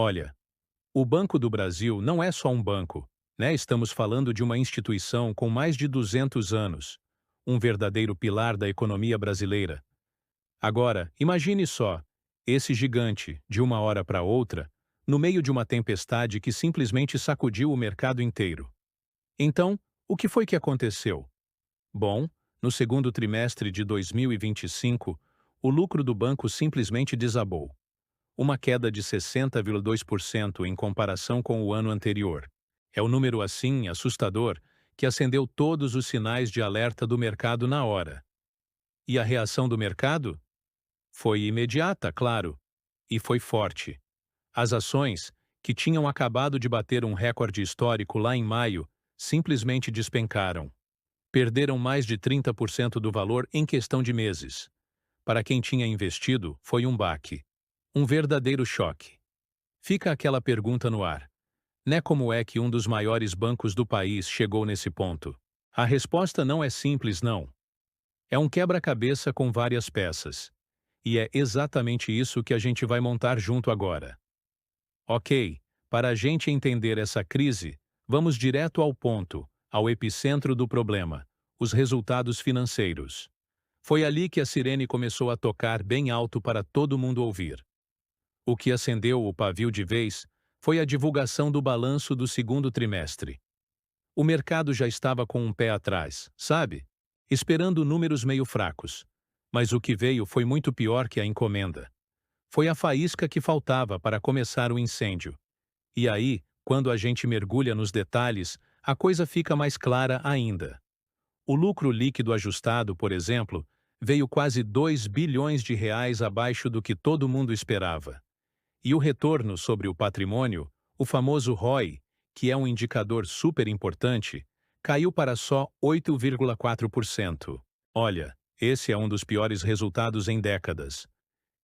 Olha, o Banco do Brasil não é só um banco, né? Estamos falando de uma instituição com mais de 200 anos, um verdadeiro pilar da economia brasileira. Agora, imagine só, esse gigante, de uma hora para outra, no meio de uma tempestade que simplesmente sacudiu o mercado inteiro. Então, o que foi que aconteceu? Bom, no segundo trimestre de 2025, o lucro do banco simplesmente desabou. Uma queda de 60,2% em comparação com o ano anterior. É um número assim assustador que acendeu todos os sinais de alerta do mercado na hora. E a reação do mercado? Foi imediata, claro, e foi forte. As ações, que tinham acabado de bater um recorde histórico lá em maio, simplesmente despencaram. Perderam mais de 30% do valor em questão de meses. Para quem tinha investido, foi um baque. Um verdadeiro choque. Fica aquela pergunta no ar, né? Como é que um dos maiores bancos do país chegou nesse ponto? A resposta não é simples, não. É um quebra-cabeça com várias peças. E é exatamente isso que a gente vai montar junto agora. Ok, para a gente entender essa crise, vamos direto ao ponto, ao epicentro do problema, os resultados financeiros. Foi ali que a sirene começou a tocar bem alto para todo mundo ouvir. O que acendeu o pavio de vez foi a divulgação do balanço do segundo trimestre. O mercado já estava com um pé atrás, sabe? Esperando números meio fracos. Mas o que veio foi muito pior que a encomenda. Foi a faísca que faltava para começar o incêndio. E aí, quando a gente mergulha nos detalhes, a coisa fica mais clara ainda. O lucro líquido ajustado, por exemplo, veio quase 2 bilhões de reais abaixo do que todo mundo esperava. E o retorno sobre o patrimônio, o famoso ROI, que é um indicador super importante, caiu para só 8,4%. Olha, esse é um dos piores resultados em décadas.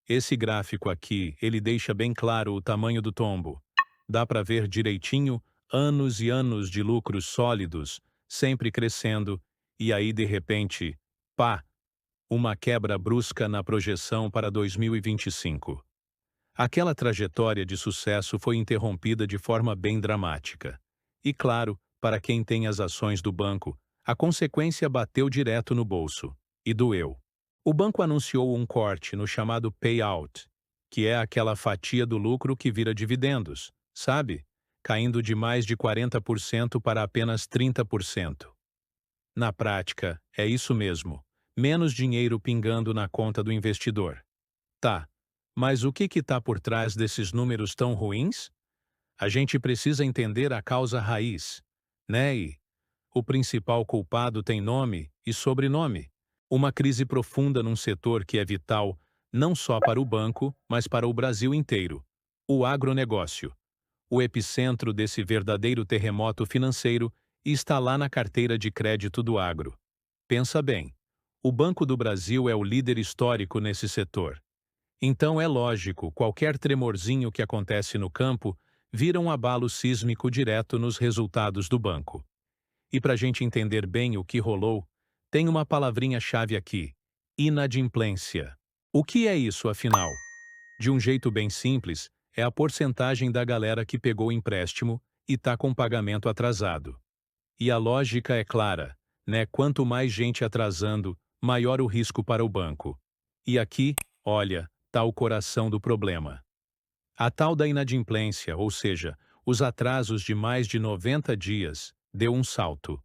Esse gráfico aqui, ele deixa bem claro o tamanho do tombo. Dá para ver direitinho anos e anos de lucros sólidos, sempre crescendo, e aí de repente, pá, uma quebra brusca na projeção para 2025. Aquela trajetória de sucesso foi interrompida de forma bem dramática. E claro, para quem tem as ações do banco, a consequência bateu direto no bolso. E doeu. O banco anunciou um corte no chamado payout, que é aquela fatia do lucro que vira dividendos, sabe? Caindo de mais de 40% para apenas 30%. Na prática, é isso mesmo. Menos dinheiro pingando na conta do investidor. Tá. Mas o que está por trás desses números tão ruins? A gente precisa entender a causa raiz, né? E o principal culpado tem nome e sobrenome. Uma crise profunda num setor que é vital não só para o banco, mas para o Brasil inteiro. O agronegócio. O epicentro desse verdadeiro terremoto financeiro está lá na carteira de crédito do agro. Pensa bem. O Banco do Brasil é o líder histórico nesse setor. Então é lógico, qualquer tremorzinho que acontece no campo vira um abalo sísmico direto nos resultados do banco. E para a gente entender bem o que rolou, tem uma palavrinha-chave aqui: inadimplência. O que é isso, afinal? De um jeito bem simples, é a porcentagem da galera que pegou o empréstimo e está com pagamento atrasado. E a lógica é clara, né? Quanto mais gente atrasando, maior o risco para o banco. E aqui, olha, está o coração do problema. A tal da inadimplência, ou seja, os atrasos de mais de 90 dias, deu um salto.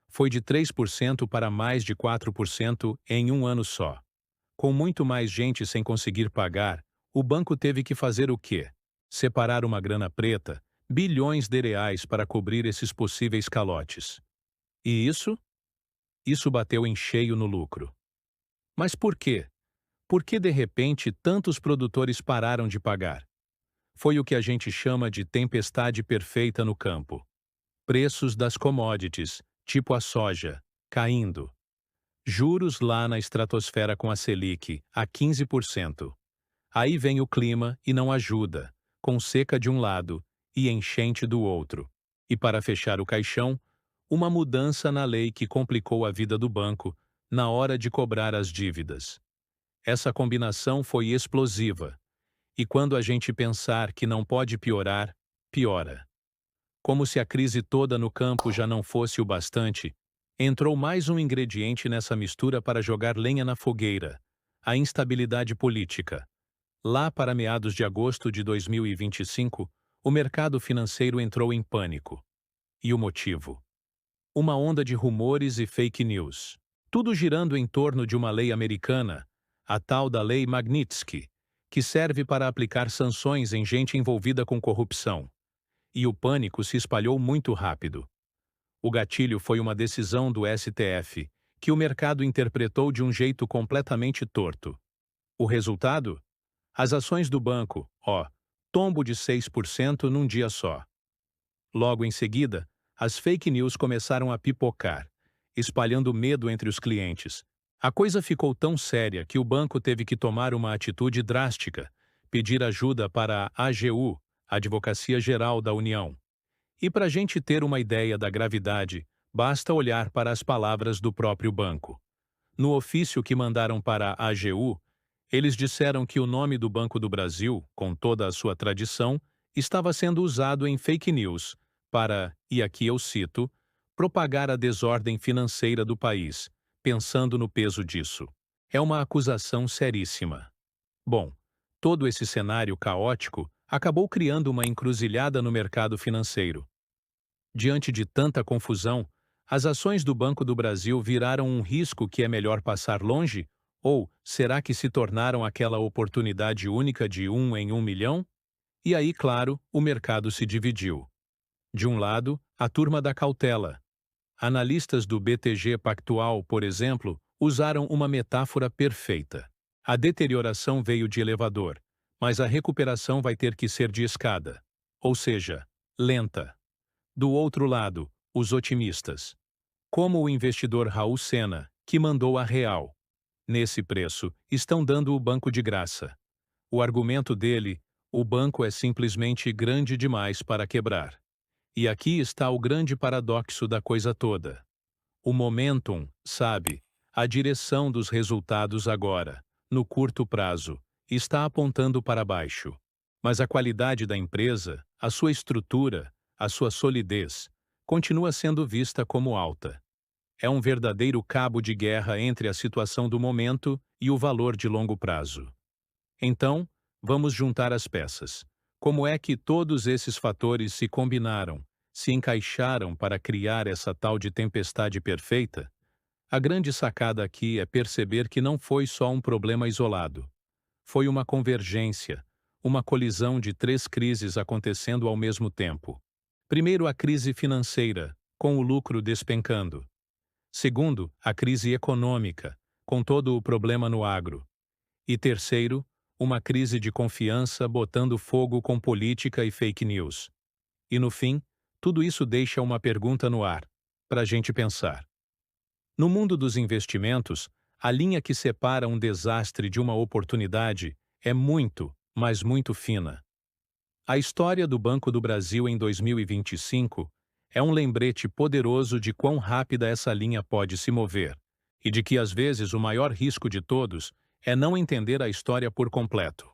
Foi de 3% para mais de 4% em um ano só. Com muito mais gente sem conseguir pagar, o banco teve que fazer o quê? Separar uma grana preta, bilhões de reais para cobrir esses possíveis calotes. E isso? Isso bateu em cheio no lucro. Mas por quê? Por que de repente tantos produtores pararam de pagar? Foi o que a gente chama de tempestade perfeita no campo. Preços das commodities, tipo a soja, caindo. Juros lá na estratosfera com a Selic, a 15%. Aí vem o clima e não ajuda, com seca de um lado e enchente do outro. E para fechar o caixão, uma mudança na lei que complicou a vida do banco na hora de cobrar as dívidas. Essa combinação foi explosiva. E quando a gente pensar que não pode piorar, piora. Como se a crise toda no campo já não fosse o bastante, entrou mais um ingrediente nessa mistura para jogar lenha na fogueira: a instabilidade política. Lá para meados de agosto de 2025, o mercado financeiro entrou em pânico. E o motivo? Uma onda de rumores e fake news. Tudo girando em torno de uma lei americana, a tal da Lei Magnitsky, que serve para aplicar sanções em gente envolvida com corrupção. E o pânico se espalhou muito rápido. O gatilho foi uma decisão do STF, que o mercado interpretou de um jeito completamente torto. O resultado? As ações do banco, tombo de 6% num dia só. Logo em seguida, as fake news começaram a pipocar, espalhando medo entre os clientes. A coisa ficou tão séria que o banco teve que tomar uma atitude drástica, pedir ajuda para a AGU, Advocacia Geral da União. E para a gente ter uma ideia da gravidade, basta olhar para as palavras do próprio banco. No ofício que mandaram para a AGU, eles disseram que o nome do Banco do Brasil, com toda a sua tradição, estava sendo usado em fake news para, e aqui eu cito, propagar a desordem financeira do país, pensando no peso disso. É uma acusação seríssima. Bom, todo esse cenário caótico acabou criando uma encruzilhada no mercado financeiro. Diante de tanta confusão, as ações do Banco do Brasil viraram um risco que é melhor passar longe? Ou será que se tornaram aquela oportunidade única de 1 em 1 milhão? E aí, claro, o mercado se dividiu. De um lado, a turma da cautela. Analistas do BTG Pactual, por exemplo, usaram uma metáfora perfeita. A deterioração veio de elevador, mas a recuperação vai ter que ser de escada. Ou seja, lenta. Do outro lado, os otimistas. Como o investidor Raul Sena, que mandou a real. Nesse preço, estão dando o banco de graça. O argumento dele: o banco é simplesmente grande demais para quebrar. E aqui está o grande paradoxo da coisa toda. O momentum, sabe, a direção dos resultados agora, no curto prazo, está apontando para baixo. Mas a qualidade da empresa, a sua estrutura, a sua solidez, continua sendo vista como alta. É um verdadeiro cabo de guerra entre a situação do momento e o valor de longo prazo. Então, vamos juntar as peças. Como é que todos esses fatores se combinaram, se encaixaram para criar essa tal de tempestade perfeita? A grande sacada aqui é perceber que não foi só um problema isolado. Foi uma convergência, uma colisão de 3 crises acontecendo ao mesmo tempo. Primeiro, a crise financeira, com o lucro despencando. Segundo, a crise econômica, com todo o problema no agro. E terceiro, uma crise de confiança botando fogo com política e fake news. E no fim, tudo isso deixa uma pergunta no ar, para a gente pensar. No mundo dos investimentos, a linha que separa um desastre de uma oportunidade é muito, mas muito fina. A história do Banco do Brasil em 2025 é um lembrete poderoso de quão rápida essa linha pode se mover, e de que às vezes o maior risco de todos é não entender a história por completo.